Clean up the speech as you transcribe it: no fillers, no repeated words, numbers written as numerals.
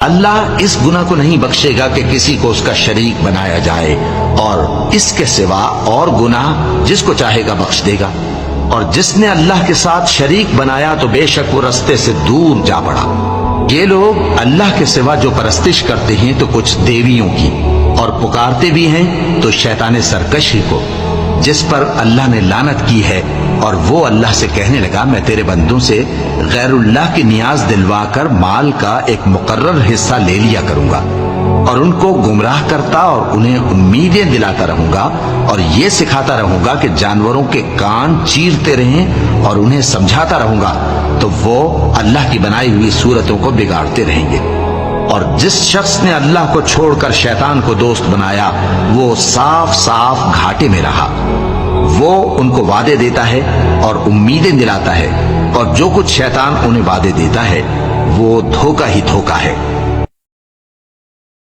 اللہ اس گناہ کو نہیں بخشے گا کہ کسی کو اس کا شریک بنایا جائے، اور اس کے سوا اور گناہ جس کو چاہے گا بخش دے گا، اور جس نے اللہ کے ساتھ شریک بنایا تو بے شک وہ رستے سے دور جا پڑا۔ یہ لوگ اللہ کے سوا جو پرستش کرتے ہیں تو کچھ دیویوں کی، اور پکارتے بھی ہیں تو شیطان سرکش ہی کو، جس پر اللہ نے لعنت کی ہے۔ اور وہ اللہ سے کہنے لگا میں تیرے بندوں سے غیر اللہ کی نیاز دلوا کر مال کا ایک مقرر حصہ لے لیا کروں گا، اور ان کو گمراہ کرتا اور انہیں امیدیں دلاتا رہوں گا، اور یہ سکھاتا رہوں گا کہ جانوروں کے کان چیرتے رہیں، اور انہیں سمجھاتا رہوں گا تو وہ اللہ کی بنائی ہوئی صورتوں کو بگاڑتے رہیں گے۔ اور جس شخص نے اللہ کو چھوڑ کر شیطان کو دوست بنایا وہ صاف صاف گھاٹے میں رہا۔ وہ ان کو وعدے دیتا ہے اور امیدیں دلاتا ہے، اور جو کچھ شیطان انہیں وعدے دیتا ہے وہ دھوکہ ہی دھوکہ ہے۔